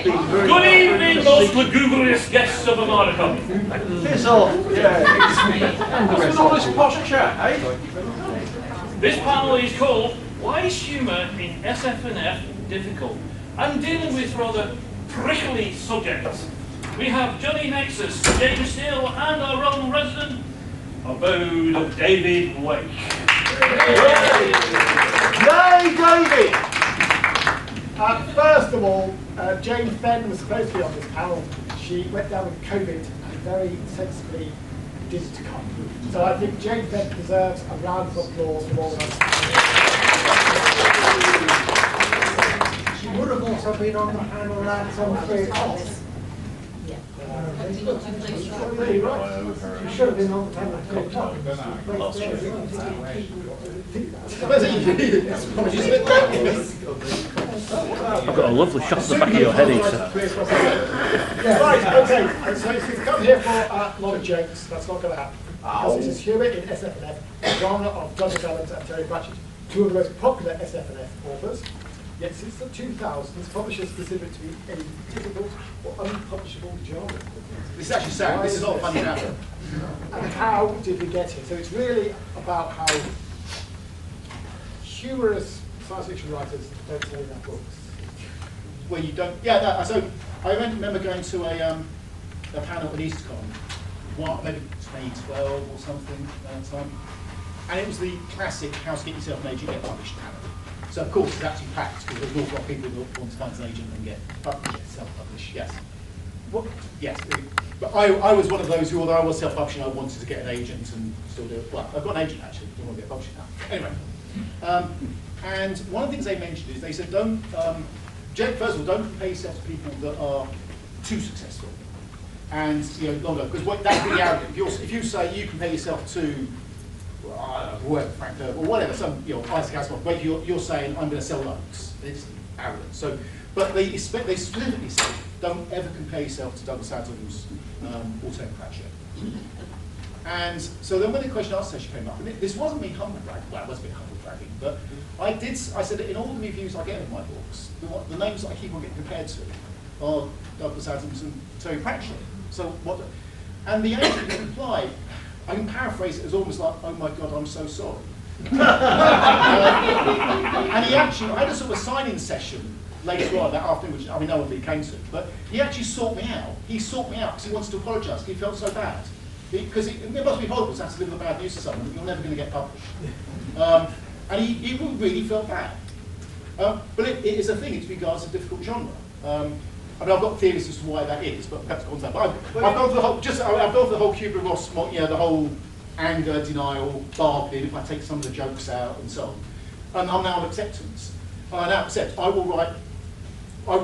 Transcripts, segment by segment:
Good evening, most lugubrious guests of Armadacon. Piss off. Yeah. What's all this posh chat, eh? This panel is called Why is Humour in SF&F Difficult? And dealing with rather prickly subjects. We have Johnny Nexus, James Steele, and our own resident abode of David Wake. Yay, David! First of all, Jane Fenn was supposed to be on this panel. She went down with COVID and very sensibly didn't come. So I think Jane Fenn deserves a round of applause from all of us. She would have also been on the panel at on 3 o'clock. You should have been on the panel at 3 o'clock. You've got a lovely shot at the back of your head, Issa. Right, okay. So if you've come here for a lot of jokes, that's not going to happen. Because this is Humour in SF&F, the genre of Douglas Adams and Terry Pratchett, two of the most popular SF&F authors. Yet since the 2000s, publishers consider it to be a difficult or unpublishable genre. This is actually sad. This is not a funny matter. And how did we get here? So it's really about how humorous science fiction writers don't sell enough books. Well, you don't. Yeah. So I remember going to a panel at EastCon, maybe 2012 or something at that time, and it was the classic "How to Get Yourself an Agent, Get Published" panel. So of course it's actually packed because there's an awful lot of people who want to find an agent and get self-published. Yes. What? Yes. But I was one of those who, although I was self-publishing, I wanted to get an agent and still do it. Well, I've got an agent actually. I don't want to get published now. Anyway. And one of the things they mentioned is they said, don't, first of all, don't compare yourself to people that are too successful. And, you know, longer, because that's really arrogant. If you say you compare yourself to, whoever, Frank Herbert, or whatever, some, you know, Isaac Asimov, you're saying, I'm going to sell loads. It's arrogant. So, but they specifically say, don't ever compare yourself to Douglas Adams or Terry Pratchett. And so then when the question answer session came up, and this wasn't me humble bragging, well, it was a bit humble bragging, but I said that in all the reviews I get of my books, the names that I keep on getting compared to are Douglas Adams and Terry Pratchett. So what, and the agent replied, I can paraphrase it as almost like, oh my God, I'm so sorry. And he actually, I had a sort of a sign-in session later on that afternoon, which I mean no one really came to, but he actually sought me out. He sought me out because he wanted to apologise, he felt so bad. Because it must be horrible to have to live with bad news to someone that you're never going to get published. And he really felt bad. But it is a thing, it's regards a difficult genre. I mean, I've got theories as to why that is, but perhaps on that. But I've gone for the whole, I've gone for the whole Kubler-Ross, you know, the whole anger, denial, bargaining, if I take some of the jokes out and so on. And I'm now on acceptance. And I now accept, I will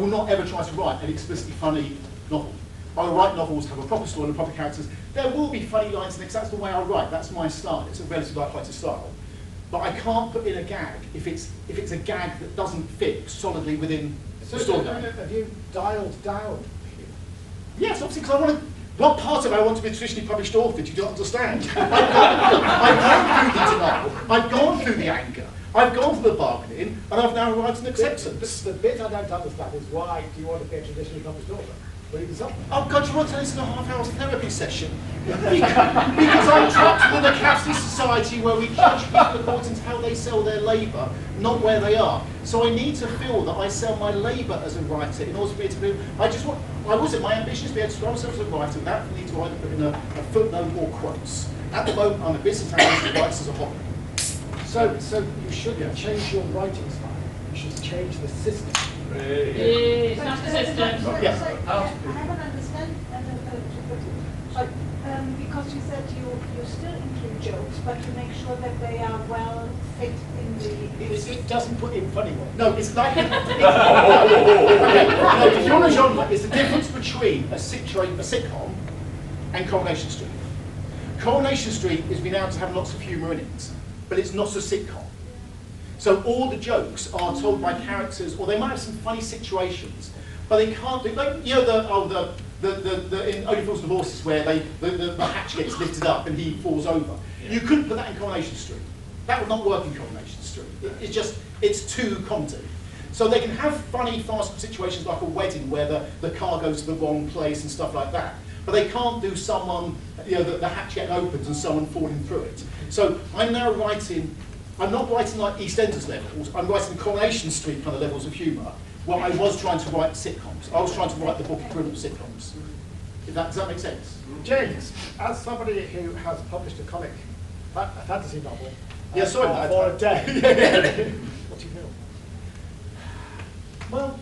not ever try to write an explicitly funny novel. I write novels, have a proper story and proper characters. There will be funny lines in it, that's the way I write, that's my style. It's a relatively light-hearted style. But I can't put in a gag if it's a gag that doesn't fit solidly within the storyline. Have you dialed down? Yes, obviously, because I want to. What part of it I want to be a traditionally published author, do you not understand? I've gone through the denial, I've gone through the anger, I've gone through the bargaining, and I've now arrived at an acceptance. The bit I don't understand is why do you want to be a traditionally published author? Oh God, you want to listen to a half-hour therapy session? Because I'm trapped within a capitalist society where we judge people according to how they sell their labour, not where they are. So I need to feel that I sell my labour as a writer in order for me to be. My ambition is to be able to describe myself as a writer without the need to either put in a footnote or quotes. At the moment, I'm a business analyst who writes as a hobby. So you shouldn't change your writing style. You should change the system. It's not the system. Yes. I don't understand because you said you still include jokes, but you make sure that they are well fit in the. It doesn't put in funny ones. No, it's like okay. No, if you're on a genre, it's the difference between a sitcom and Coronation Street. Coronation Street has been able to have lots of humour in it, but it's not a sitcom. So all the jokes are told by characters, or they might have some funny situations, but they can't do, like, you know, in Only Fools and Horses where the hatch gets lifted up and he falls over. Yeah. You couldn't put that in Coronation Street. That would not work in Coronation Street. It's too comedy. So they can have funny, fast situations like a wedding where the car goes to the wrong place and stuff like that. But they can't do someone, you know, the hatch getting opened and someone falling through it. So I'm now writing, I'm not writing like EastEnders levels, I'm writing Coronation Street kind of levels of humour. Well, I was trying to write sitcoms. I was trying to write the book equivalent of sitcoms. Does that make sense? James, as somebody who has published a comic, a fantasy novel, Yeah, sorry, for a day, what do you know? Well,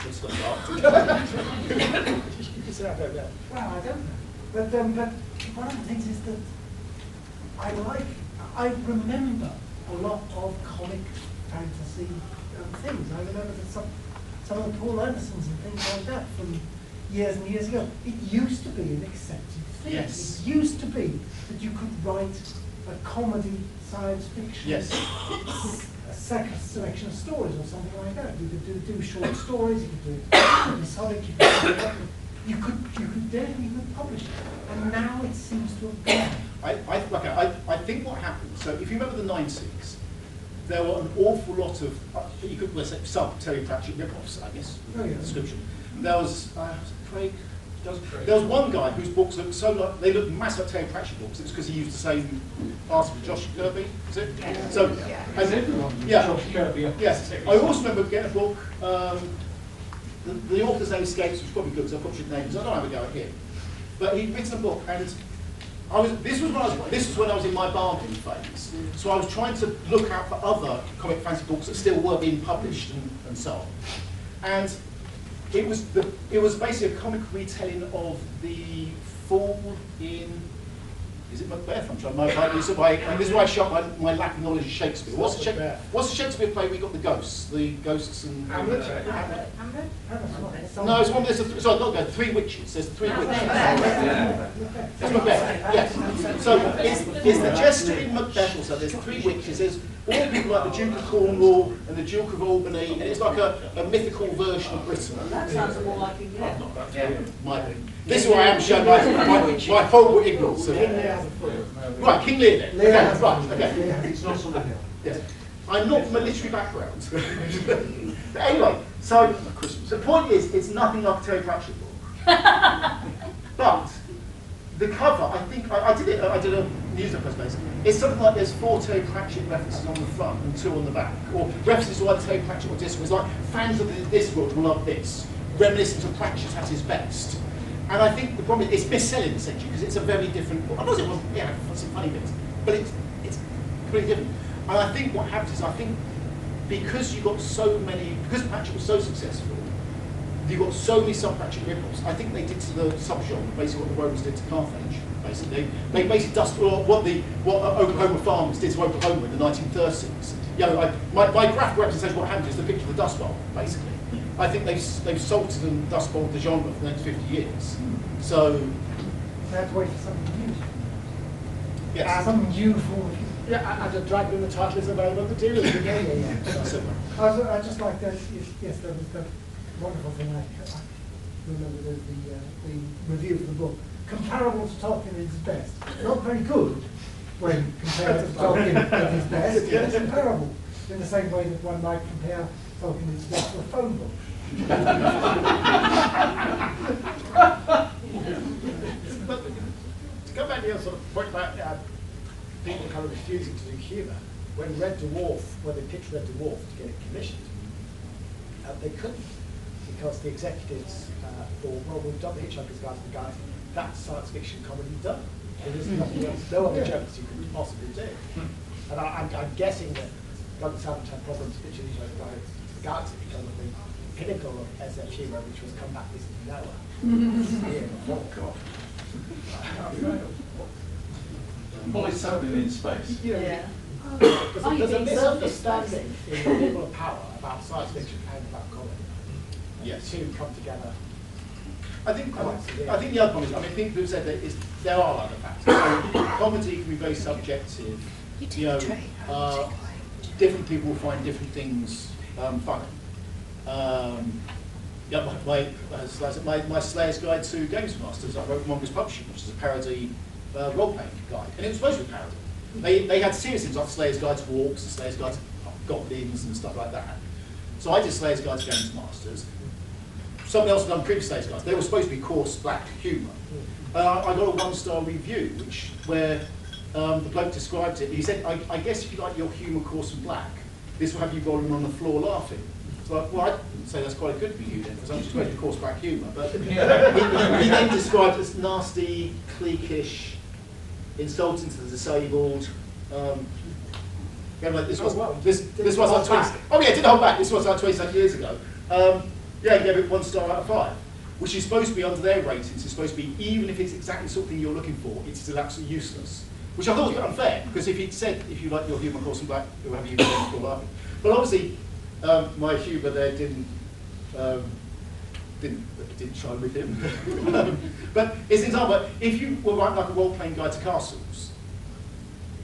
let's not start. You can say I don't know. Well, I don't know. But one of the things is that I remember a lot of comic fantasy things. I remember that some of the Paul Andersons and things like that from years and years ago. It used to be an accepted thing. Yes. It used to be that you could write a comedy science fiction, Yes. a second selection of stories or something like that. You could do short stories, you could do episodic, you could definitely publish it. And now it seems to have gone. I think what happened, so if you remember the 90s, there were an awful lot of, you could say sub-Terry Pratchett rip-offs, I guess, Oh, yeah. description. There was Craig. There was one guy whose books looked so like, they looked massive like Terry Pratchett books. It was because he used the same artist with Josh Kirby, is it? Yeah. So, yeah. Josh Kirby. Yes. I also remember getting a book, the author's name escapes, which is probably good because I published names. I don't have a go at him. But he'd written a book, and this was when I was in my bargain phase. So I was trying to look out for other comic fantasy books that still were being published and so on. And it was basically a comic retelling of the fall in, is it Macbeth? I'm trying to this is why I shot my lack of knowledge of Shakespeare. What's the Shakespeare play we got the ghosts and Hamlet? no, it's one. Sorry, not go. Three witches. There's three witches. That's Macbeth. Yes. So it's the jester in Macbeth. Also, there's three witches. There's all people like the Duke of Cornwall and the Duke of Albany, and it's like a mythical version of Britain. That sounds more like England. This is where I am showing my horrible ignorance. Right, King Lear. Lear. Okay, right. Okay. It's not something else. Yes. I'm not from a literary background. But anyway, so the point is, it's nothing like a Terry Pratchett book. But the cover, I think, I did a newsletter presentation. It's something like there's 4 Terry Pratchett references on the front and 2 on the back, or references to either Terry Pratchett or Discworld. It's like fans of this world will love this, reminiscent of Pratchett at his best. And I think the problem is it's best-selling essentially because it's a very different book. I know it was, yeah, some funny bits, but it's pretty different. And I think what happens is, I think because you got so many, because Pratchett was so successful, you got so many sub-Pratchett rip-offs. I think they did to the sub-genre basically what the Romans did to Carthage. Basically, they basically dusted what Oklahoma farmers did to Oklahoma in the 1930s. You know, my graphic representation of what happened is the picture of the Dust Bowl, basically. I think they've salted and dust bowled the genre for the next 50 years. So They have to wait for something new. yes. Something new for. Yeah, and a dragon in the title is available at the dealers. I just like that. Yes, there was the wonderful thing. I remember the review of the book. Comparable to Tolkien at his best. Not very good when compared to Tolkien at his best. But it's comparable in the same way that one might compare Tolkien at his best to a phone book. But to go back to your sort of point about people kind of refusing to do humour, when they pitched Red Dwarf to get it commissioned, they couldn't, because the executives thought, well, we've done the Hitchhiker's Guide to the Galaxy, that's science fiction comedy done. There's nothing else, no other jokes you could possibly do. And I'm guessing that Douglas Adams had problems pitching Hitchhiker's Guide to the Galaxy because of the pinnacle of SF humour, which was Come Back, Listen to Noah. Oh, God. Boys sailing in space. Yeah. There's a misunderstanding in the people of power about science fiction and about comedy. Yes. Two come together. I think the other problem is, I mean, people have said that there are other factors. So, comedy can be very subjective. You know, different people find different things funny. Yeah, my Slayer's Guide to Games Masters, I wrote for Mongoose Publishing, which is a parody role-playing guide, and it was supposed to be a parody. They had serious things like Slayer's Guide to Walks, and Slayer's Guide to goblins and stuff like that. So I did Slayer's Guide to Games Masters. Somebody else had done previous Slayer's Guides. They were supposed to be coarse, black humour. I got a 1-star review, where the bloke described it. He said, I guess if you like your humour coarse and black, this will have you rolling on the floor laughing. So, well, I'd say that's quite a good review then, because I'm just going to coarse black humour. But he then described it as nasty, cliquish, insulting to the disabled. This was like 20. Oh yeah, it didn't hold back. This was like 27 years ago. Yeah, he gave it 1 star out of 5, which is supposed to be under their ratings. It's supposed to be, even if it's exactly the sort of thing you're looking for, it's still absolutely useless. Which I thought was a bit unfair, because if he'd said, if you like your humour coarse and black, it would have you for laughing. But obviously, my humour there didn't shine with him. But it's an example. If you were writing like a role-playing guide to castles,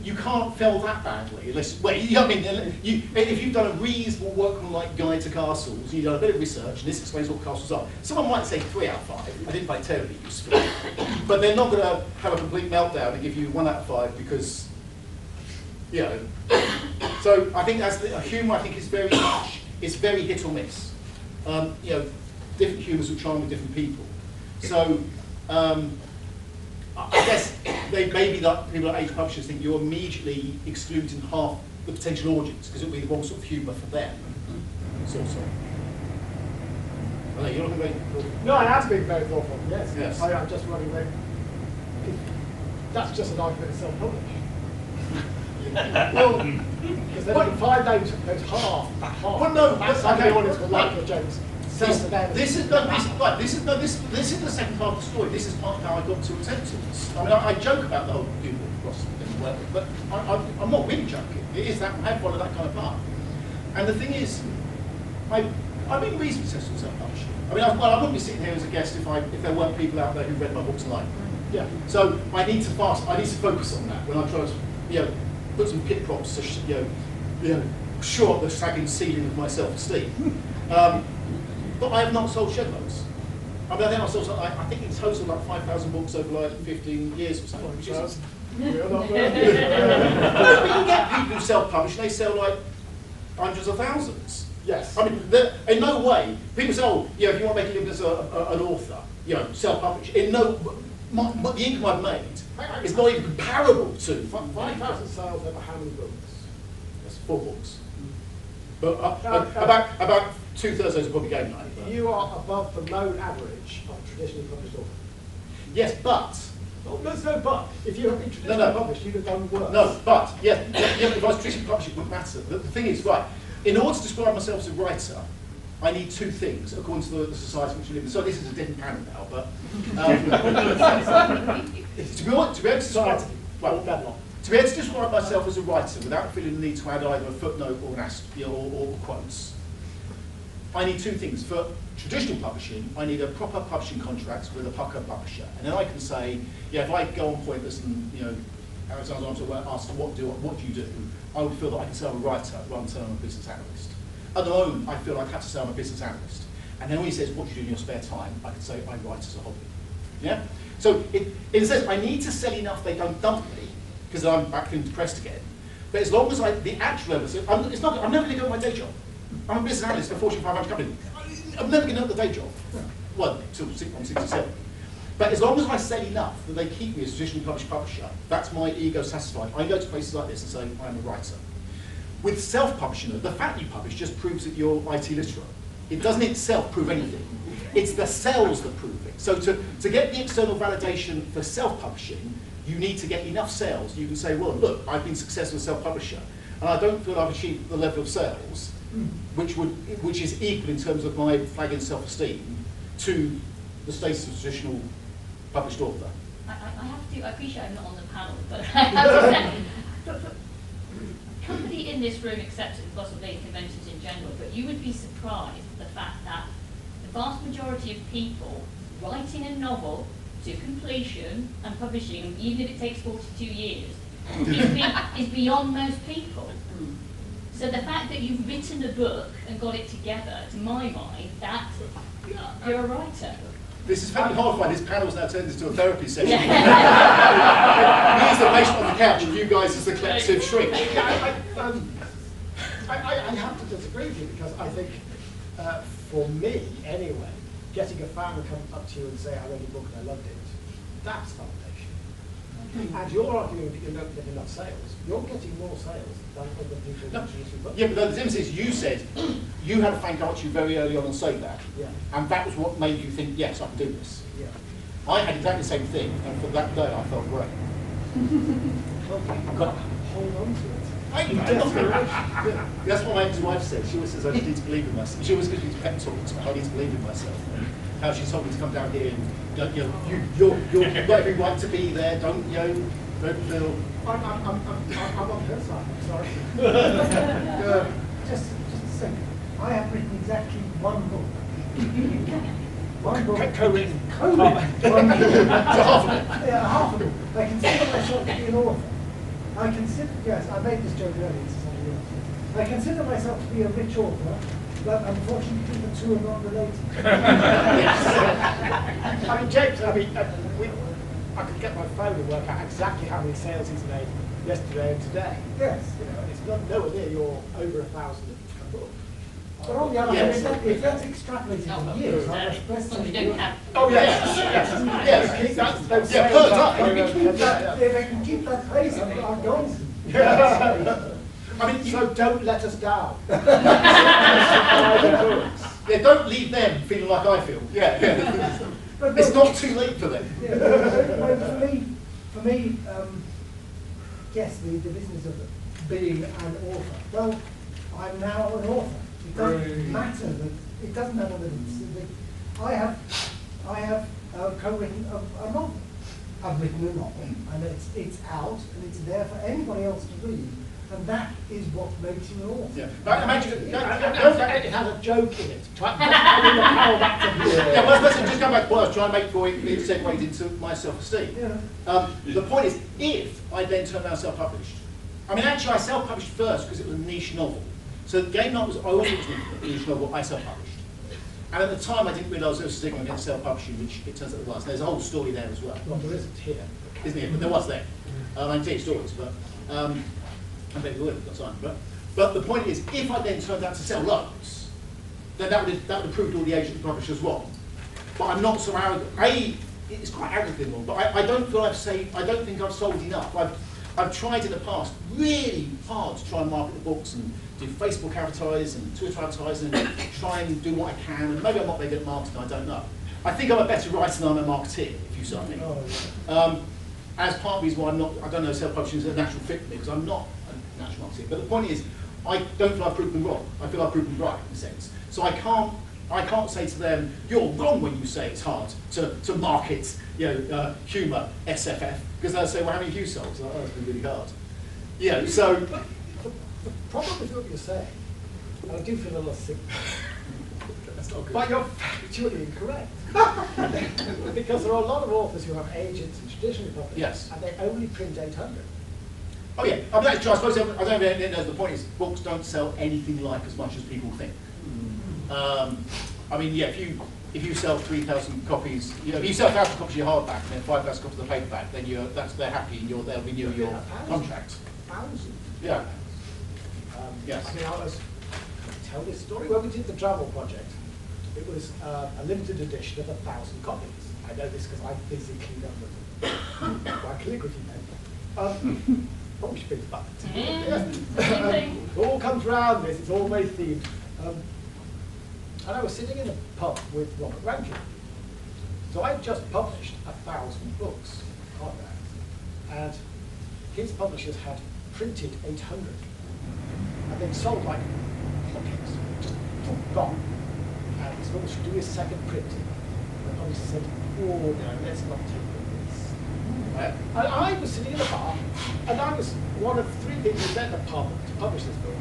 you can't fail that badly unless, well, I mean, if you've done a reasonable workman-like guide to castles, you've done a bit of research, and this explains what castles are. Someone might say 3 out of 5. I didn't find it terribly useful, but they're not going to have a complete meltdown and give you 1 out of 5 because, you know. So I think that's the humour. I think is very much, it's very hit or miss. You know, different humours will charm with different people. So. I guess maybe that people at age publishers think you're immediately excluding half the potential audience because it'll be the wrong sort of humour for them. Sort of. I know you're not very. No, I have been very thoughtful. Yes. Yes. I'm just wondering if that's just an argument of self-publish. Well, because then you can find those half. Well, no, that's okay. the audience will like your jokes. This is the second part of the story. This is part of how I got to acceptance. I mean, I joke about the whole humour philosophy didn't work, but I'm not really joking. It is that I have followed that kind of path. And the thing is, I've been reasonably successful self-publishing. I mean, I wouldn't be sitting here as a guest if there weren't people out there who read my books and liked them. Yeah. So I need to focus on that when I try to, put some pit props to, shore up the sagging ceiling of my self-esteem. But I have not sold shed loads. I mean, I think in total like 5,000 books over like 15 years or something. Which is, We're not but you get people who self-publish and they sell like hundreds of thousands. Yes. I mean, in no way, people say, oh, if you want to make a living as an author, self-publish. In no, the income I've made is not even comparable to 5,000 sales over how many books? That's 4 books. But about 2/3 of those are probably game night. You are above the loan average of traditionally published authors. Yes, but. Oh, there's no but. If you had been traditionally published, you'd have done worse. No, but, if I was traditionally published, it wouldn't matter. The thing is, right, in order to describe myself as a writer, I need 2 things, according to the society in which we live in. So this is a different panel now, but to be able to describe, to be able to describe myself as a writer without feeling the need to add either a footnote or an or quotes, I need 2 things. For traditional publishing, I need a proper publishing contract with a pucker publisher, and then I can say, if I go on Pointless and Alexander asks what do you do, I would feel that I can say I'm a writer rather than I'm a business analyst. At the moment, I feel like I have to say I'm a business analyst, and then when he says what do you do in your spare time, I can say I write as a hobby. Yeah. So in a sense, I need to sell enough they don't dump me because I'm back feeling depressed again. But as long as the actual level, I'm never going to go to my day job. I'm a business analyst for a Fortune 500 company. I'm never going to have the day job. Well, until I'm 67. But as long as I sell enough that they keep me as a traditionally published publisher, that's my ego satisfied. I go to places like this and say, I'm a writer. With self-publishing, the fact you publish just proves that you're IT literate. It doesn't itself prove anything. It's the sales that prove it. So to get the external validation for self-publishing, you need to get enough sales. You can say, well, look, I've been successful as a self-publisher, and I don't feel I've achieved the level of sales which is equal in terms of my flagging self-esteem to the status of traditional published author. I appreciate I'm not on the panel, but I have to say, company in this room accepts it, possibly conventions in general, but you would be surprised at the fact that the vast majority of people writing a novel to completion and publishing, even if it takes 42 years, is beyond most people. So the fact that you've written a book and got it together, to my mind, that you're a writer. This is fairly horrifying. This panel's now turned into a therapy session. Me as the patient on the couch and you guys as the collective shrink. I have to disagree with you because I think, for me anyway, getting a fan to come up to you and say, I read your book and I loved it, that's validation. And you're arguing that you don't get enough sales. You're getting more sales than other people No. introduce your book. Yeah, but the difference is you said you had a fan come up to you very early on and say that, Yeah. and that was what made you think, yes, I can do this. Yeah. I had exactly the same thing, and for that day I felt great. Well, hold on to it. That's what my ex-wife said. She always says I just need to believe in myself. She always gives me pep talks. I need to believe in myself. How she told me to come down here and you've got every right to be there. Don't feel. I'm on her side, I'm sorry. Just a second. I have written exactly one book. One book. Co-written. Co-written. So half of it. Yeah, half of it. I consider myself to be an author. I consider, yes, I made this joke earlier to somebody else. I consider myself to be a rich author, but unfortunately the two are not related. I mean, James, I could get my phone and work out exactly how many sales he's made yesterday and today. Yes. You know, it's not nowhere near your over 1,000 a book. But on the other hand, Yes. if that's extrapolated No, for years, I exactly. express So we something. don't have. Oh yes, Yes. Those Yeah, sales per up, time. If I can keep that pace, I'm going. I mean, So don't let us down. yeah, don't leave them feeling like I feel. Yeah. But It's no, not too late for them. yeah, well, for me, yes, the business of being an author. Well, I'm now an author. It doesn't matter that it doesn't matter that it's. I have co-written a novel. I've written a novel, and it's out, and it's there for anybody else to read, and that is what makes you an author. Yeah. But imagine, It has a joke in it. yeah, well, let's just go back to what I was trying to make before it segued into my self-esteem. Yeah. The point is, if I then turned around self-published, I mean, actually, I self-published first because it was a niche novel. So Game Night was, I always thought it was a niche novel, I self-published. And at the time, I didn't realise there was a stigma against self-publishing, which it turns out there was. There's a whole story there as well. Well, there isn't here. Isn't it? But there was there. I can tell you stories, but I maybe we would have got time. But the point is, if I then turned out to sell loads, then that would have proved all the agents and publishers wrong. But I'm not so arrogant. It's quite arrogant, but I don't feel I don't think I've sold enough. I've tried in the past really hard to try and market the books and do Facebook advertising and Twitter advertising and try and do what I can. And maybe I'm not very good at marketing, I don't know. I think I'm a better writer than I'm a marketeer, if you see what I mean. Oh, As part of the reason why I don't know self-publishing is a natural fit for me, because I'm not a natural marketeer. But the point is, I don't feel I've proved them wrong. I feel I've proved them right, in a sense. So I can't say to them, you're wrong when you say it's hard to market, Humour, SF&F, because they'll say, well, how many have you sold? So, it's been really hard. So the problem with what you're saying, and I do feel a little sick, that's not good. but you're factually incorrect. Because there are a lot of authors who have agents and traditionally published, Yes. and they only print 800. Oh yeah, I mean, that's true. I suppose I don't know. The point is, books don't sell anything like as much as people think. I mean, yeah, if you sell 3,000 copies, if you sell 1,000 copies of your hardback and then 5,000 copies of the paperback, then they're happy and they'll renew your contract. 1,000. Yeah. Yes. I mean, I tell this story when we did the travel project. It was a limited edition of 1,000 copies. I know this because I physically done them by calligraphy pen. Probably should be the button. It all comes round this. It's all very themed. And I was sitting in a pub with Robert Rankin. So I'd just published 1,000 books, and his publishers had printed 800, and they'd sold like hotcakes, just gone. And his publisher should do his second print. And the publisher said, oh no, let's not take this. And I was sitting in a bar, and I was one of 3 people who met the pub to publish this book,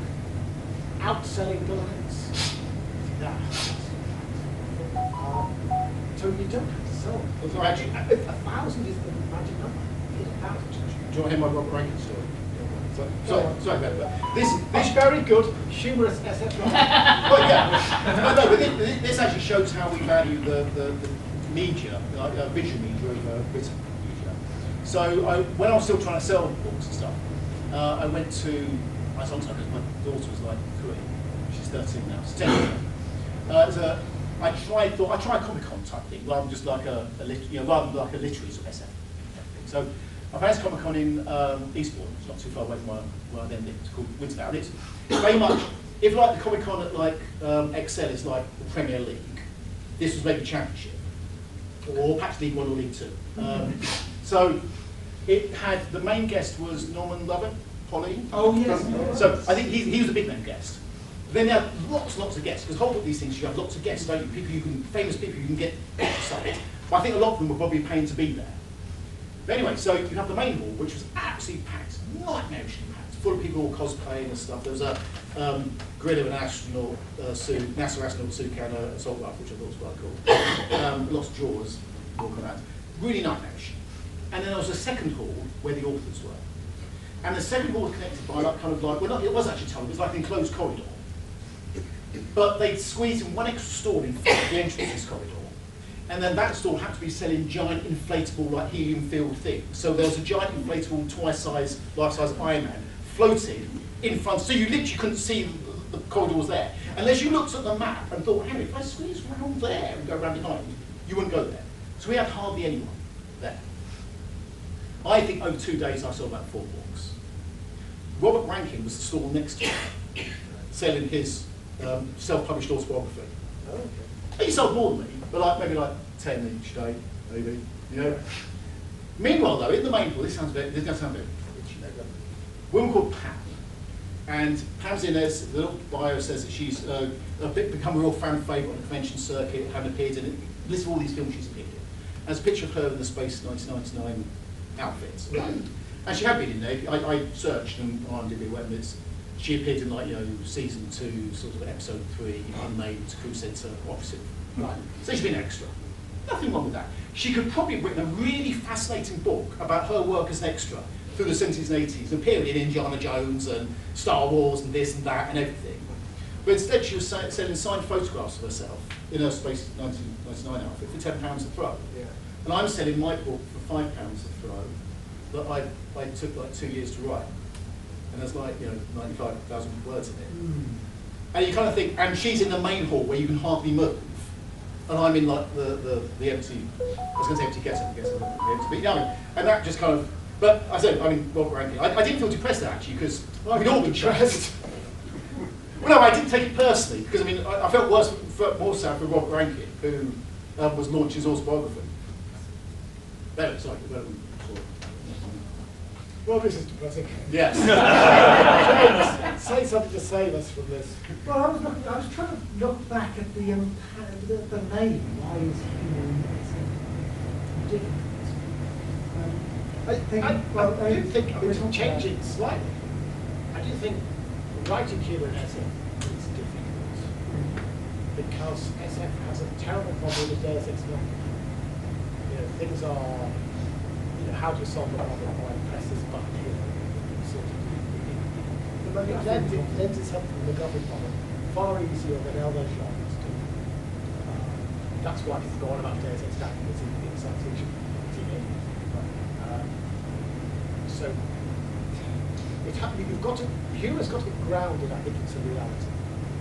outselling the lines. So you don't have to sell. So actually, 1,000 is the magic number. Hit 1,000. do you want to hear my Robert Rankin story? Sorry about that. This very good, humorous SF. Well, yeah. No, but this actually shows how we value the media, visual media over written media. So when I was still trying to sell books and stuff, I went to I sometimes, because my daughter was like 3, she's 13 now, she's 10 now. I tried Comic-Con type thing, rather than just like rather than like a literary sort of SF thing. So I found this Comic-Con in Eastbourne, it's not too far away from where I then lived. It's called Wintervale. It's very much, if like the Comic-Con at like Excel is like the Premier League, this was maybe Championship, or perhaps League 1 or League 2. So it had, the main guest was Norman Lovett, Polly. Oh yes. So I think he was a big name guest. Then there are lots and lots of guests, because whole of these things you have lots of guests, don't you? People you can, famous people you can get outside. But I think a lot of them were probably paying to be there. But anyway, so you have the main hall, which was absolutely packed, nightmarishly packed, full of people all cosplaying and stuff. There was a grid of an astronaut suit, NASA astronaut suit, and an assault rifle, which I thought was quite cool. Lots of drawers walking around. Really nightmarish. And then there was a second hall where the authors were. And the second hall was connected by like kind of like, well, not, it was actually tunnel, it was like an enclosed corridor. But they'd squeezed in one extra stall in front of the entrance to this corridor. And then that stall had to be selling giant inflatable, like helium-filled things. So there was a giant inflatable, twice-size, life-size Iron Man floating in front. So you literally couldn't see the corridor was there. Unless you looked at the map and thought, Henry, if I squeeze around there and go around behind, you wouldn't go there. So we had hardly anyone there. I think over 2 days I saw about 4 books. Robert Rankin was the stall next to me, selling his self-published autobiography. Oh, okay. He sold more than me, but like maybe like 10 each day, maybe. You know. Meanwhile, though, in the main hall, this doesn't sound very rich, you know, a woman called Pam, and Pam's in there. The little bio says that she's become a real fan favourite on the convention circuit, having appeared in it. List of all these films she's appeared in. There's a picture of her in the Space 1999 outfits, right? And she had been in there. I searched and IMDb went, and she appeared in like, you know, season 2, sort of episode 3, Unnamed, Crew Centre, opposite. Right. So she's been extra. Nothing wrong with that. She could probably have written a really fascinating book about her work as an extra through the 70s and 80s, and period Indiana Jones and Star Wars and this and that and everything. But instead she was selling signed photographs of herself in her Space 1999 outfit for £10 a throw. Yeah. And I'm selling my book for £5 a throw that I took like 2 years to write. And there's like, you know, 95,000 words in it. Mm. And you kind of think, and she's in the main hall where you can hardly move. And I'm in like the empty, I was going to say empty ghetto, I guess, the empty, but you know, and that just kind of, but I said, I mean, Robert Rankin, I didn't feel depressed actually, because we'd all been depressed. Well, no, I didn't take it personally, because I mean, I felt worse, more sad for Robert Rankin, who was launching his autobiography. Better, sorry, better. Well, this is depressing. Yes. James, say something to save us from this. Well, I was trying to look back at the name. Why is humour ridiculous? I do think it was changing slightly. I do think writing humour in SF is difficult because SF has a terrible problem with Deus Ex Machina. You know, things are, you know, how do you solve the problem? Why press this button here? Sort of, it lends itself to the MacGuffin problem far easier than other genres do. That's why it's gone about Deus Ex Machina in science fiction TV. So you've got to, humour's got to be grounded, I think, in some reality.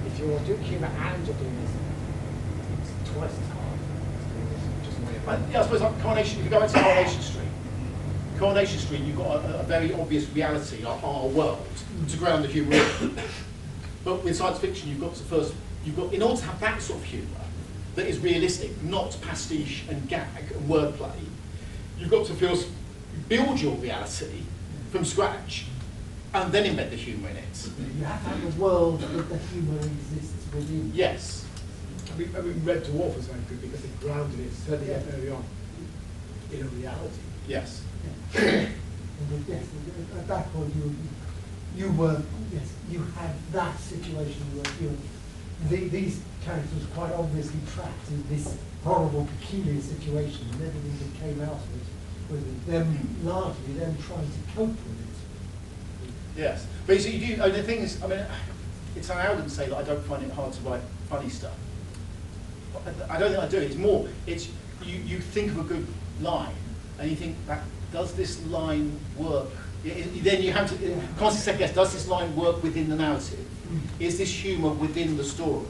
If you're doing humour and you're doing this, it's twice as hard. Yeah, I suppose like Coronation, if you go into Coronation Street, you've got a very obvious reality, our world, to ground the humour in. But with science fiction, in order to have that sort of humour that is realistic, not pastiche and gag and wordplay, you've got to build your reality from scratch and then embed the humour in it. You have to have a world that the humour exists within. Yes. I mean, Red Dwarf was very good because it grounded it certainly early on in a reality. Yes. Yes, at that point you had that situation where these characters were quite obviously trapped in this horrible, peculiar situation, and everything that came out of it was them largely them trying to cope with it. Yes. But you see, the thing is, I mean, it's an arrogant to say that I don't find it hard to write funny stuff. I don't think I do. It's more, you think of a good line, and you think, does this line work then you have to constantly second guess, does this line work within the narrative? Is this humour within the story?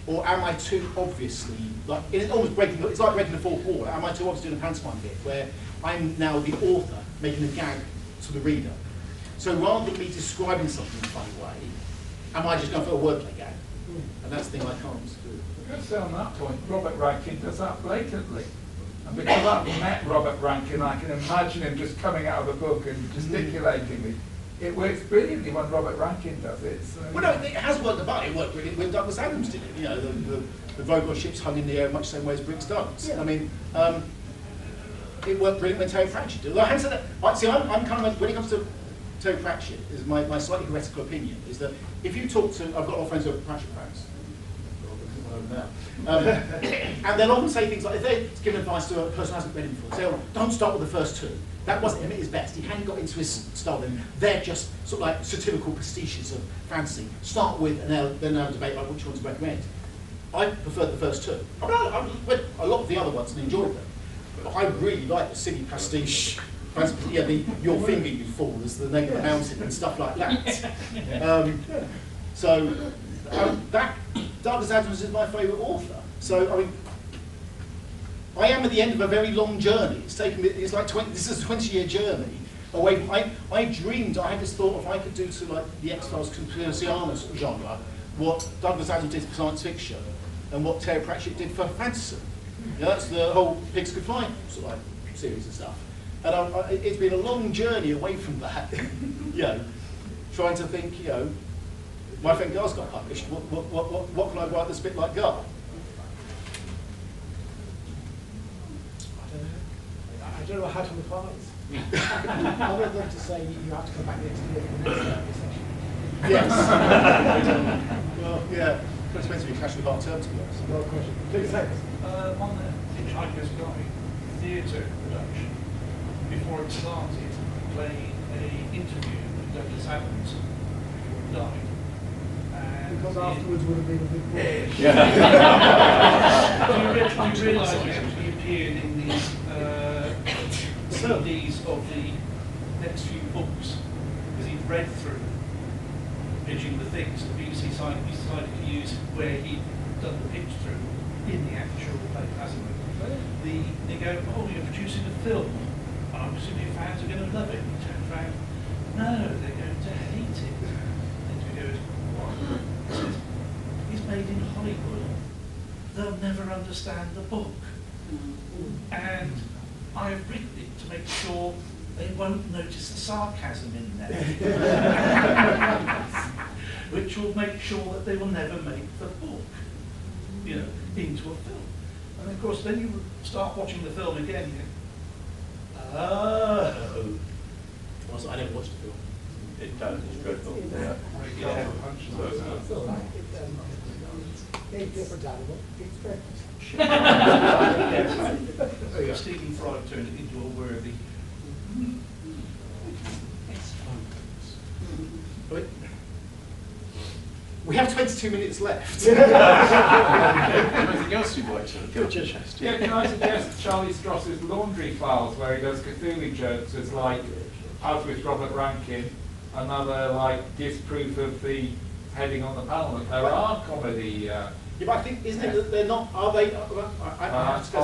Or am I too obviously, like, it's almost breaking, it's like breaking the fourth wall. Am I too obviously doing a pantomime bit where I'm now the author making a gag to the reader? So rather than me describing something in a funny way, am I just going for a wordplay gag? And that's the thing I can't do. I could say on that point, Robert Rankin does that blatantly. And because I've met Robert Rankin, I can imagine him just coming out of a book and gesticulating. It works brilliantly when Robert Rankin does it. So. Well, no, it has worked about it. It worked brilliantly when Douglas Adams did it. You know, the robot ships hung in the air much the same way as bricks does. Yeah. I mean, it worked brilliantly when Terry Pratchett did it. Like, see, I'm kind of, when it comes to Terry Pratchett, is my slightly heretical opinion, is that if you talk to, I've got a lot of friends who are Pratchett fans, and they'll often say things like, if they're giving advice to a person who hasn't read him before, say, oh, don't start with the first two. That wasn't him at his best. He hadn't got into his style then. They're just sort of like satirical pastiches of fantasy. Start with, and then they'll debate like which one to recommend. I preferred the first two. I mean, I read a lot of the other ones and enjoyed them. But I really like the silly pastiche, yeah, your finger you fool is the name of the mountain and stuff like that. That Douglas Adams is my favourite author. So I mean, I am at the end of a very long journey. It's taken me. It's like this is a 20-year journey away. I dreamed. I had this thought if I could do to like the X-Files Conspiracianus genre what Douglas Adams did for science fiction and what Terry Pratchett did for fantasy. Yeah, that's the whole Pigs Could Fly sort of like series and stuff. And it's been a long journey away from that. You know, trying to think. You know, my friend Gar's got published. What can I write that's a bit like Gar? I don't know how to reply. Other than to say you have to come back next year for the next session. Yes. Well, yeah. It depends if you cash the half term to be honest. No question. Please say. On the Hitchhiker's Guide theatre production, before it started, playing an interview with Douglas Adams before he died. Because afterwards would have been a big problem. Do you realise he actually appeared in the CDs of the next few books, because he'd read through pitching the things that the BBC decided to use where he'd done the pitch through in the actual play plasma. They go, oh, you're producing a film. I presume your fans are going to love it. You turn around, no, they're going to hate it. And he goes, what? He's made in Hollywood. They'll never understand the book. And I've written it to make sure they won't notice the sarcasm in there. Which will make sure that they will never make the book, you know, into a film. And of course, then you start watching the film again, you go, oh. Also, I never watched the film. It's dreadful. Different animal. Expect. Stephen Fry turned it into a worthy. We have 22 minutes left. Anything else you'd like to go to chest? Yeah, can I suggest Charlie Stross's Laundry Files, where he does Cthulhu jokes as like, as with Robert Rankin, another like disproof of the heading on the panel that there are comedy. Yeah, but I think, isn't it that they're not, are they, I have to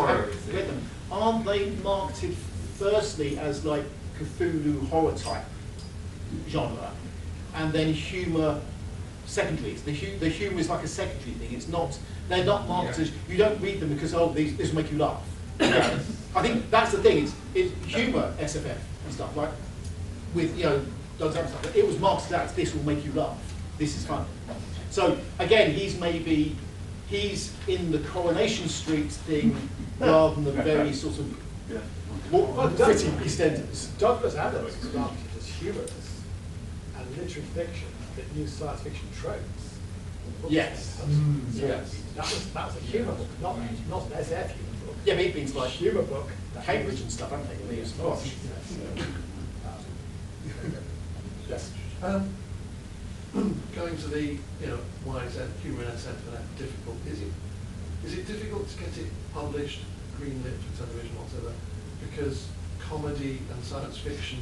read them, aren't they marketed firstly as like Cthulhu horror type genre, and then humour secondary? The humour is like a secondary thing, it's not, they're not marketed, you don't read them because, oh, this will make you laugh. I think that's the thing, it's humour, SF&F and stuff, like, with, you know, Doug's other stuff, it was marketed as this will make you laugh, this is fun. So, again, he's in the Coronation Street thing rather than the very sort of pretty EastEnders. Douglas Adams was marketed as humorous and literary fiction that used science fiction tropes. Yes. Yes. That was a humour book, not an SF humour book. Yeah, but things like humour book. Cambridge and stuff, haven't they? Yes. Yes. Going to the, why is that humour and SF&F difficult? Is it difficult to get it published, greenlit for television, whatever, because comedy and science fiction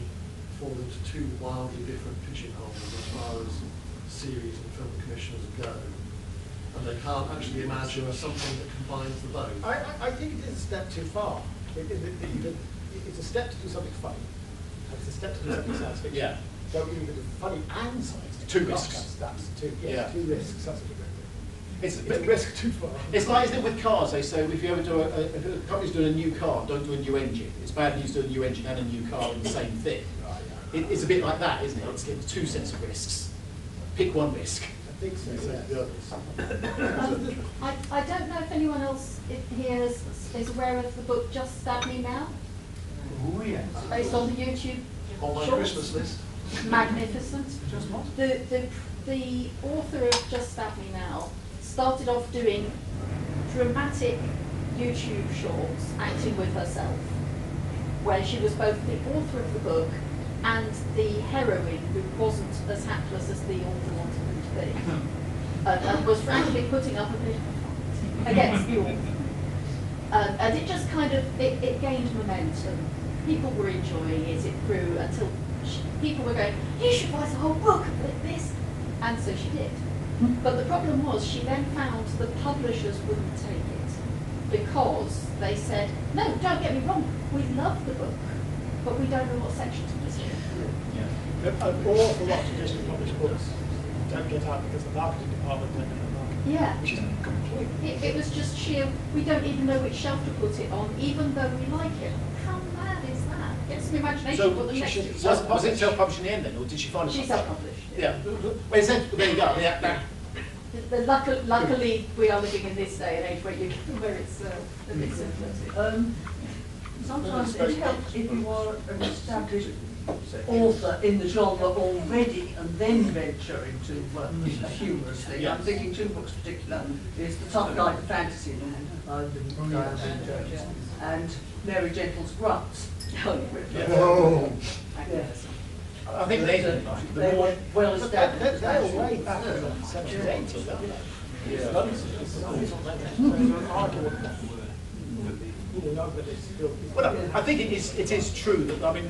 fall into two wildly different pigeonholes as far as series and film commissioners go, and they can't actually imagine something that combines the both. I think it is a step too far. It's a step to do something funny, and it's a step to do something science fiction. Yeah. So you could do funny and science fiction. Two risks. That's two. Yeah. Yeah, two risks. That's a good It's a risk too far. It's like, isn't it, with cars? They say if you ever do if a company's doing a new car, don't do a new engine. It's bad news to do a new engine and a new car in the same thing. Right, yeah. It's a bit like that, isn't it? It's two sets of risks. Pick one risk. I think so. I don't know if anyone else here is aware of the book Just Stab Me Now. Oh yes. Based on the YouTube On my shorts. Christmas list. Magnificent. Just what? The author of Just Stab Me Now started off doing dramatic YouTube shorts, acting with herself, where she was both the author of the book and the heroine who wasn't as hapless as the author wanted them to be, and was frankly putting up a bit of a fight against the author. And it just kind of, it gained momentum. People were enjoying it, it grew until people were going, you should write a whole book of this. And so she did. But the problem was she then found the publishers wouldn't take it because they said, no, don't get me wrong, we love the book, but we don't know what section to put it in. An awful lot of traditionally published books don't get out because the marketing department don't know the market. Yeah. Which is complete. It was just sheer, we don't even know which shelf to put it on, even though we like it. How mad is that? Get some imagination So for the next was it self-published in the end then, or did she find it? She self-published. Yeah. Well, there you go. Yeah. Luckily, we are living in this day and age where it's a bit simpler. Sometimes it helps if you are an established author in the genre already and then venture into a humorous thing. Yeah. I'm thinking two books in particular. Is The Tough Guide to Fantasy and Mary Gentle's Grunts. Oh, Yes. I think they were well established. They're way back in the 70s, 80s, aren't they? Yeah. Well, I think it is true that, I mean,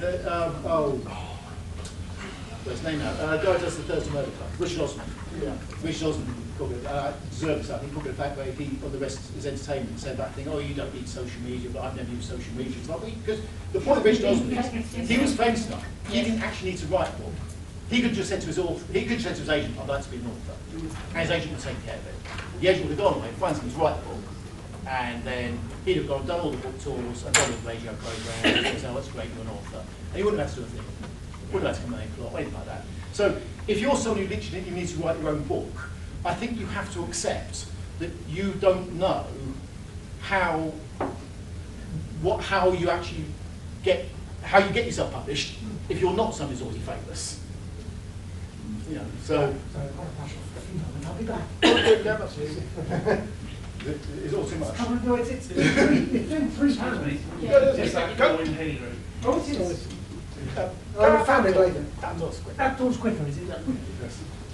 what's his name now? The guy who does the Thursday Murder Club, Richard Osman. Yeah. Richard Osman deserves that. He put it that way. He, on the rest is entertainment, said that thing, oh, you don't need social media, but I've never used social media. It's like, because the point of Richard Osman is, he was famous enough, he didn't actually need to write a book. He could just say to his author, he could just say to his agent, I'd like to be an author. And his agent would take care of it. The agent would have gone away, find something to write the book, and then he'd have gone, done all the book tours, and done all the radio programs, and said, oh, that's great, you're an author. And he wouldn't have to do a thing. Wouldn't have to come in a plot, anything like that. So, if you're someone who literally you need to write your own book, I think you have to accept that you don't know how you actually get yourself published if you're not someone who's already famous. You know, so. I'll be back. It's all too much. It's doing three panels. It's that going Halo. Oh, it is. I found it later. Outdoors quicker, is it? Yes.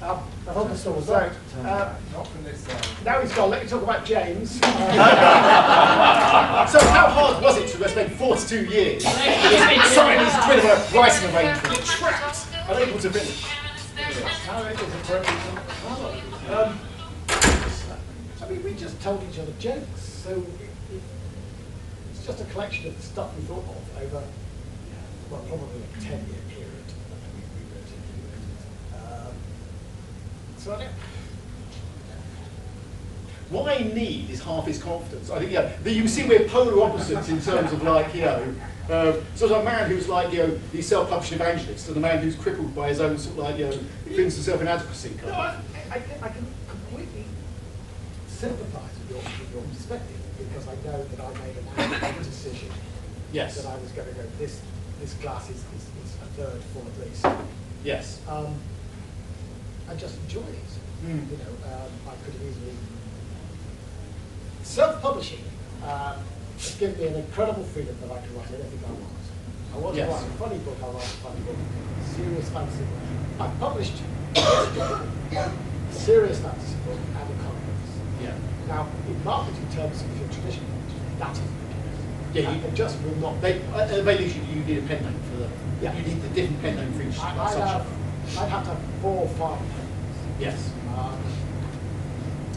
I thought the store was out. Not from this side. Now he's gone, let me talk about James. So how hard was it to spend 42 years signing these Twitter writing arrangements, trapped, unable to finish? How it is appropriate. I mean, we just told each other jokes, so it's just a collection of stuff we thought of over, well, probably a 10-year period. So I don't. What I need is half his confidence. I think, yeah, you can see we're polar opposites in terms of, like, you know, sort of a man who's like, you know, the self-published evangelist, and a man who's crippled by his own sort of, like, you know, feelings of self-inadequacy. No, I can completely sympathise with your perspective, because I know that I made an active decision. Yes. That I was going to go, this glass is a third full at least. Yes. I just enjoy it. Mm. You know, I could have easily. Self-publishing has given me an incredible freedom that I can write anything I want. I want to write a funny book, I'll write a funny book. Serious fantasy book. I've published a serious fantasy book and a comic book. Yeah. Now, in marketing terms, if you're traditional, that is ridiculous. Yeah, and they just will not. They, at the very least, you need a pen name for the. Yeah. You need the different pen name for each I'd section. have to have 4 or 5 pens. Yes.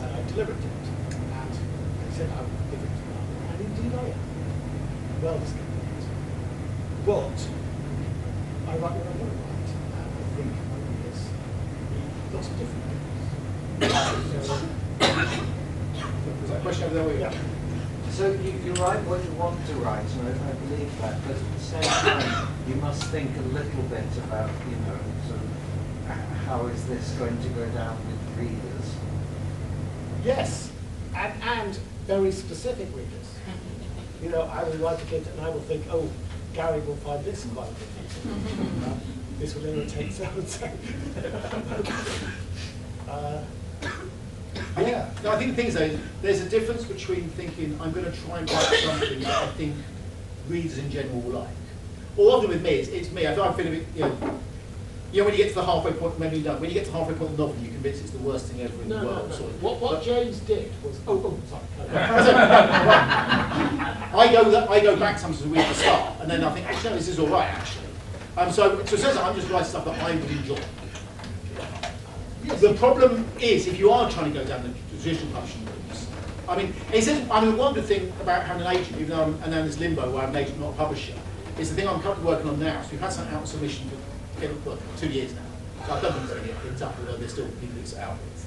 And I delivered it. And I said I would give it to them. And indeed I am. Well discovered. But I write what I want to write. And I think over the years, lots of different things. Was that a question over there? Yeah. So you write what you want to write, and I believe that, but at the same time, you must think a little bit about, you know, sort of, how is this going to go down with readers? Yes, and very specific readers. You know, I will write a bit and I will think, oh, Gary will find this quite difficult. This will irritate so and so. Yeah, no, I think the thing is though, there's a difference between thinking I'm going to try and write something that I think readers in general will like. Or often with me, it's me. I feel a bit, you know, when you get to the halfway point, maybe you don't. When you get to the halfway point of the novel, you're convinced it's the worst thing ever in the world. No. Sort of. What James did was, sorry. I go back sometimes to read the start, and then I think, actually, no, this is all right, actually. So it says that I'm just writing stuff that I would enjoy. The problem is, if you are trying to go down the traditional publishing routes, I mean, one good thing about having an agent, even though I'm in this limbo where I'm an agent, not a publisher, is the thing I'm currently working on now. So we've had something out of submission for 2 years now. So I don't think it's going to get picked up, although there's still people it's out with.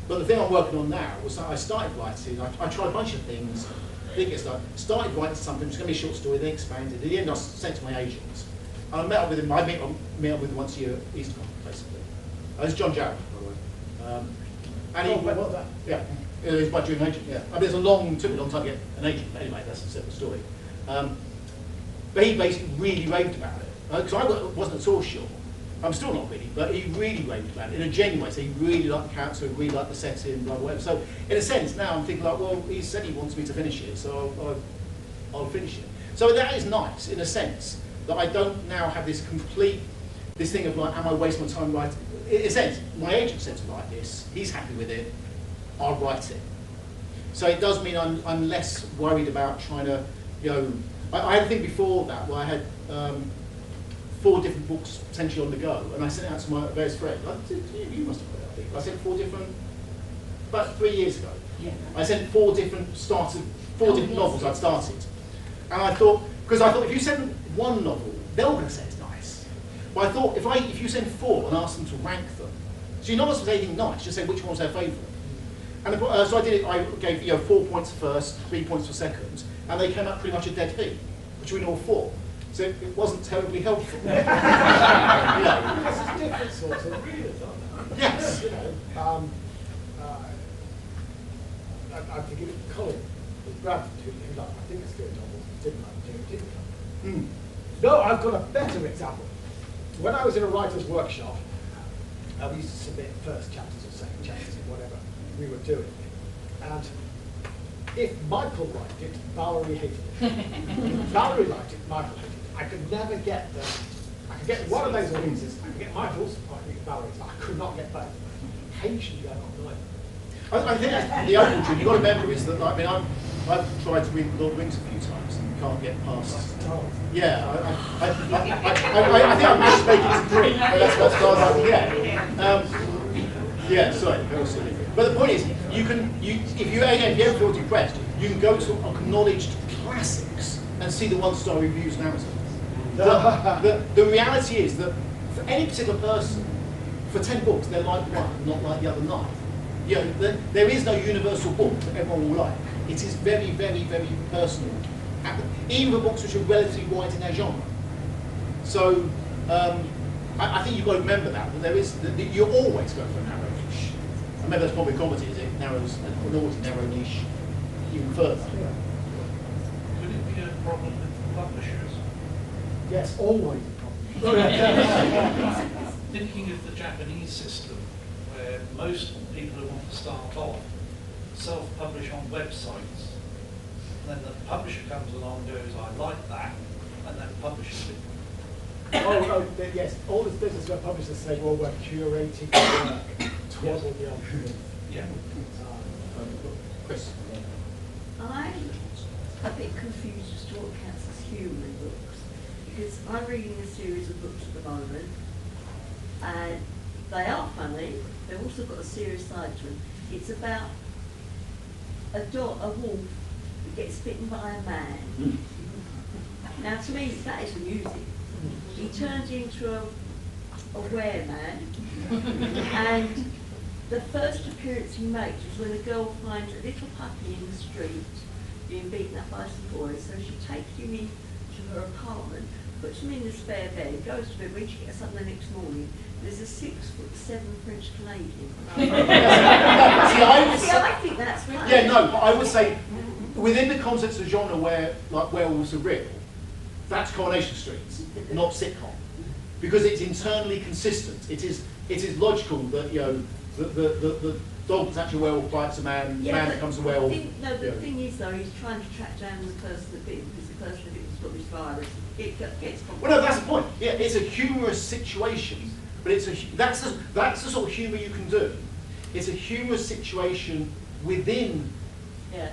But the thing I'm working on now was that I started writing, I tried a bunch of things, started writing something, it was going to be a short story, then expanded. At the end, I sent it to my agent. And I met up with him, I meet up with him once a year at EastCon, basically. It's John Jarrett, by the way. And he went, that? Yeah, he's my dream agent, yeah. I mean, it took me a long time to get an agent, but anyway, that's a separate story. But he basically really raved about it. Because I wasn't at all sure. I'm still not really, but he really raved about it in a genuine way. So he really liked the character, really liked the setting, blah, blah, blah. So in a sense, now I'm thinking like, well, he said he wants me to finish it, so I'll finish it. So that is nice, in a sense, that I don't now have this thing of like, am I wasting my time writing? In a sense, my agent said to write this, he's happy with it, I'll write it. So it does mean I'm less worried about trying to, you know, I had a thing before that where I had 4 different books potentially on the go, and I sent it out to my various friends. You must have put it, I think. I sent 4 different, about 3 years ago. Yeah. I sent 4 different novels I'd started. And I thought, if you send 1 novel, they're all going to say it's nice. But I thought, if you send 4 and ask them to rank them, so you're not supposed to say anything nice, just say which one was their favourite. And so I did it, I gave 4 points for first, 3 points for second, and they came out pretty much a dead heat between all 4. So it wasn't terribly helpful. This is different sorts of readers, aren't they? Yes. You know, I think it was Colin with Bradford who liked, I think it's good novels, didn't like didn't like. No, I've got a better example. When I was in a writer's workshop, we used to submit first chapters or second chapters or whatever we were doing. And if Michael liked it, Valerie hated it. If Valerie liked it, Michael hated it. I could never get I could get one of those releases, I could get Michael's, I could get Valerie's, but I could not get both. Occasionally I got neither. I think that's the overall truth. You've got to remember is that, like, I mean, I've tried to read Lord of the Rings a few times and can't get past. Yeah, I think I managed to make it to 3, but that's as far as I can get. Yeah, sorry, very silly. But the point is, if you ever feel depressed, you can go to acknowledged classics and see the 1-star reviews and Amazon. The reality is that for any particular person, for 10 books, they're like one, not like the other 9. You know, there is no universal book that everyone will like. It is very, very, very personal. Even for books which are relatively wide in their genre. So I think you've got to remember that you always go for a narrow niche. I remember that's probably comedy, is it narrows a narrow niche even further. Could it be a problem with publishers? Yes, always a problem. Thinking of the Japanese system, where most people who want to start off self-publish on websites, then the publisher comes along and goes, I like that, and then publishes it. Yes, all this business where publishers say, well, we're curating work, twaddle the Yeah. Chris? a bit confused as to what counts as humour in books, because I'm reading a series of books at the moment, and they are funny. They've also got a serious side to them. It's about a wolf that gets bitten by a man. Now, to me, that is amusing. He turns into a wereman, and the first appearance he makes is when a girl finds a little puppy in the street being beaten up by some boys, so she takes him into her apartment, puts him in the spare bed, goes to bed. When she gets up the next morning, there's a 6'7" French Canadian. I think that's right. Yeah, no, but I would say within the context of genre where like werewolves are real, that's Coronation Street, not sitcom, because it's internally consistent. It is logical that the dog that's actually a werewolf bites a man, Yeah, man becomes a werewolf. The thing is though, he's trying to track down the person that bit him, because the person that bit him got this virus. It gets complicated. Well, no, that's the point. Yeah, it's a humorous situation, but that's the sort of humour you can do. It's a humorous situation within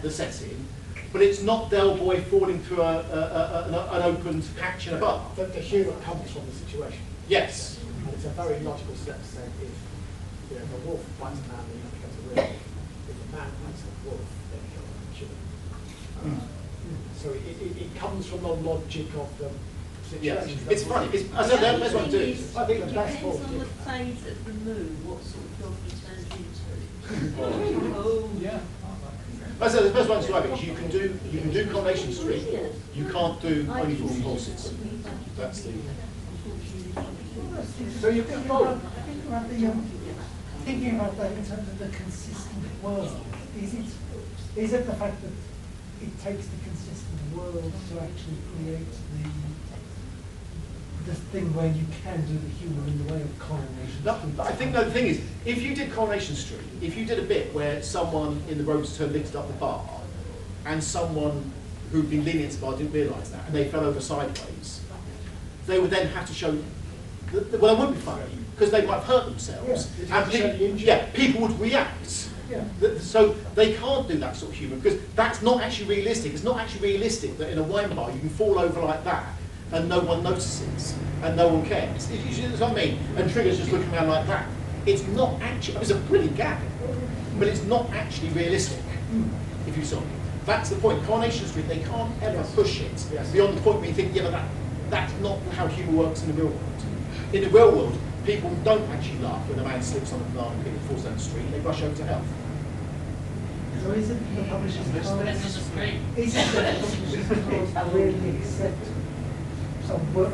the setting, but it's not Del Boy falling through an opened hatch in a bar. The humour comes from the situation. Yes. And it's a very logical step to say if the wolf bites a man, then he becomes a werewolf. If the man bites the wolf, then he becomes a human. So it comes from the logic of the situation. Yeah, it's funny. I said that's what I'm doing. I think the best Depends on the form. phase of the moon, what sort of dog he turns into. Oh, yeah. I said the best way to describe it is you can do Coronation Street. You can't do Only Fools and Horses. That's the. So you think thinking about that in terms of the consistent world, is it the fact that it takes the consistent world to actually create the thing where you can do the humour in the way of Coronation Street? I think the thing is, if you did Coronation Street, if you did a bit where someone in the road's turn lifted up the bar, and someone who'd been leaning into the bar didn't realise that, and they fell over sideways, they would then have to show. Well, it wouldn't be funny because they might have hurt themselves, and people would react. Yeah. So they can't do that sort of humour because that's not actually realistic. It's not actually realistic that in a wine bar you can fall over like that and no one notices and no one cares. You know what I mean? And Trigger's just looking around like that. It's not actually. It's a brilliant gag, but it's not actually realistic. If you saw it, that's the point. Coronation Street, they can't ever push it beyond the point where you think, yeah, but that's not how humour works in the real world. In the real world, people don't actually laugh when a man slips on a banana peel and falls down the street. They rush over to help. So is it the publishers That's the street. Is it that the publishers can't really accept some work?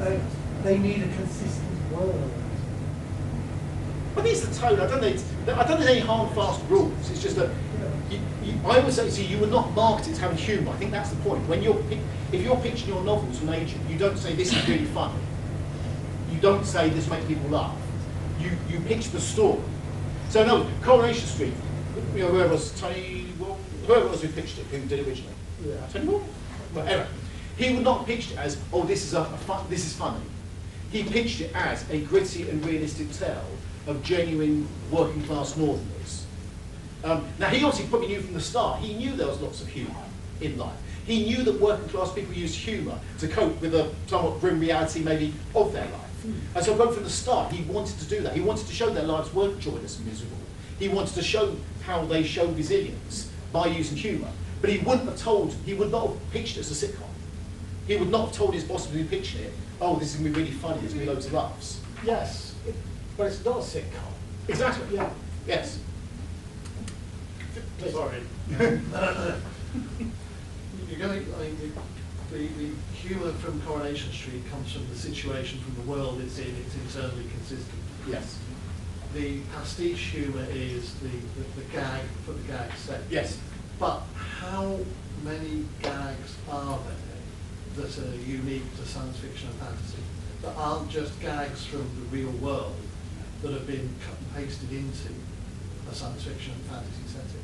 They need a consistent world. But it's the tone. I don't think there's any hard fast rules. It's just that I would say, you were not marketed as having humour. I think that's the point. When if you're pitching your novel to an agent, you don't say this is really funny. You don't say this makes people laugh. You pitch the story. So no, Coronation Street. Whoever was whoever was who pitched it, who did it originally. Yeah. Tony Moore. Well, anyway, he would not pitch it as, oh, this is funny. He pitched it as a gritty and realistic tale of genuine working class Northerners. Now he obviously probably knew from the start. He knew there was lots of humour in life. He knew that working class people use humour to cope with a somewhat grim reality, maybe, of their life. And so, from the start, he wanted to do that. He wanted to show their lives weren't joyless and miserable. He wanted to show how they show resilience by using humour. But he would not have pitched it as a sitcom. He would not have told his boss when he pitched it, oh, this is going to be really funny, there's going to be loads of laughs. Yes, but it's not a sitcom. Exactly. Yeah. Yes. Sorry. You're going to, the humour from Coronation Street comes from the situation, from the world it's in. It's internally consistent. Yes. The pastiche humour is the gag for the gag's sake. Yes. But how many gags are there that are unique to science fiction and fantasy, that aren't just gags from the real world that have been cut and pasted into a science fiction and fantasy setting?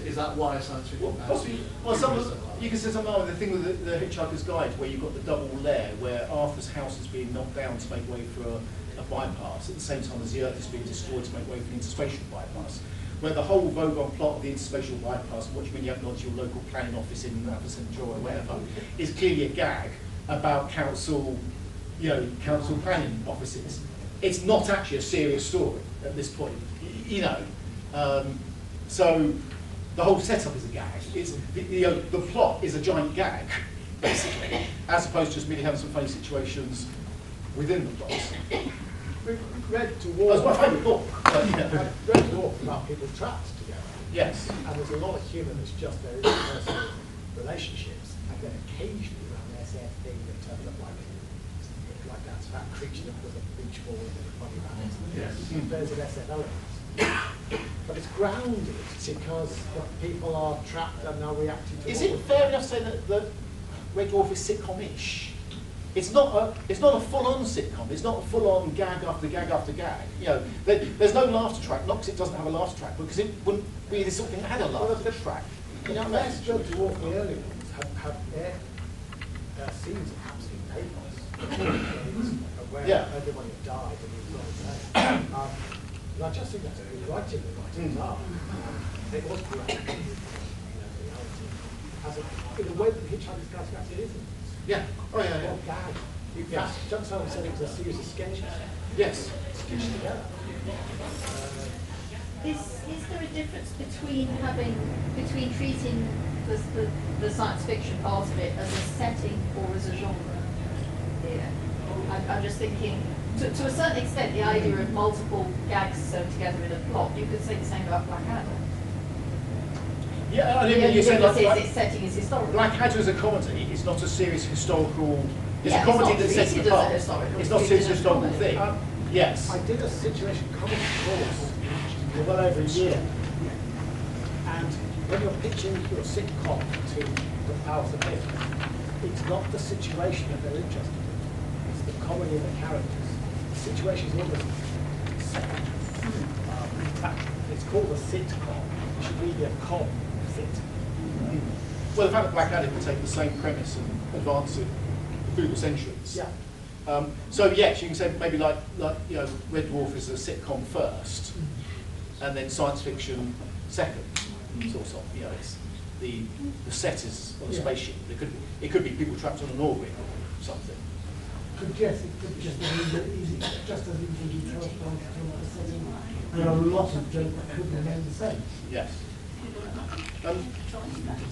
Is that why science fiction and fantasy? You can say something like the thing with the Hitchhiker's Guide, where you've got the double layer, where Arthur's house is being knocked down to make way for a bypass, at the same time as the Earth is being destroyed to make way for an interspatial bypass. where the whole Vogon plot of the interspatial bypass, what you mean you have gone to your local planning office in St Joy or whatever, is clearly a gag about council, council planning offices. It's not actually a serious story at this point, so the whole setup is a gag. It's, the plot is a giant gag, basically, as opposed to just merely having some funny situations within the plot. Red Dwarf. That's my favourite book. Red Dwarf about people trapped together. Yes. And there's a lot of humour that's just their interpersonal relationships, and then occasionally around the SF thing that turns up like that's that creature that was a beach ball and a funny about it. Yes. There's an SF element. But it's grounded because the people are trapped and are reacting to. Is it fair enough to say that Red Dwarf is sitcom-ish? It's not a full-on sitcom. It's not a full-on gag after gag after gag. There's no laughter track, not because it doesn't have a laughter track, but because it wouldn't be this sort of thing that had a laughter track. Unless Red Dwarf, the early ones, have scenes of absolute pathos, where everyone had died and he was not the same. And I just think that's a good writing. The writings are. It was great. In a way that the Hitchhiker's Guide to the Galaxy isn't. Yeah. Oh yeah. What gag? Yes. Johnson said it was a series of sketches. Yes. Stitched together. Is there a difference between treating the science fiction part of it as a setting or as a genre? Yeah. I'm just thinking, to a certain extent, the idea of multiple gags sewn together in a plot, you could say the same about Blackadder. Yeah, I mean, you said its setting is historical. Blackadder is a comedy. It's not a serious historical. It's a comedy that sets it apart. It's not a serious historical thing. Yes. I did a situation comedy course for well over a year, and when you're pitching your sitcom to the powers that be, it's not the situation that they're interested in. It's the comedy of the characters. The situation is almost secondary. In fact, it's called a sitcom. It should really be a com. Well, the fact that Blackadder can take the same premise and advance it through the centuries. Yeah. So yes, you can say maybe like Red Dwarf is a sitcom first, and then science fiction second. Sort of, it's the set is on a spaceship. It could be people trapped on an orbit or something. Yes, it could just be easy, just as easily be transplanted to another setting. There are a lot of jokes that could remain the same. Yes.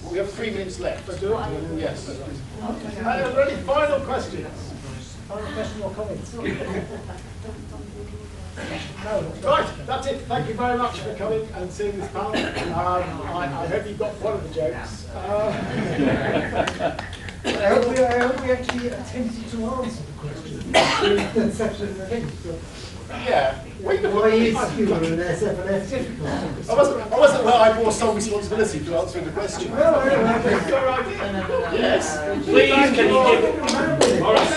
We have 3 minutes left. Yes. Are there any final questions? Final question or comments? No. Right, that's it. Thank you very much for coming and seeing this panel. I hope you got one of the jokes. I hope we actually attempted to answer the question. In section of the thing. Yeah. Why is humour in SF&F difficult? I wasn't where I bore sole responsibility for answering the question. Well, it's your idea. Yes. Please, can you give... All right.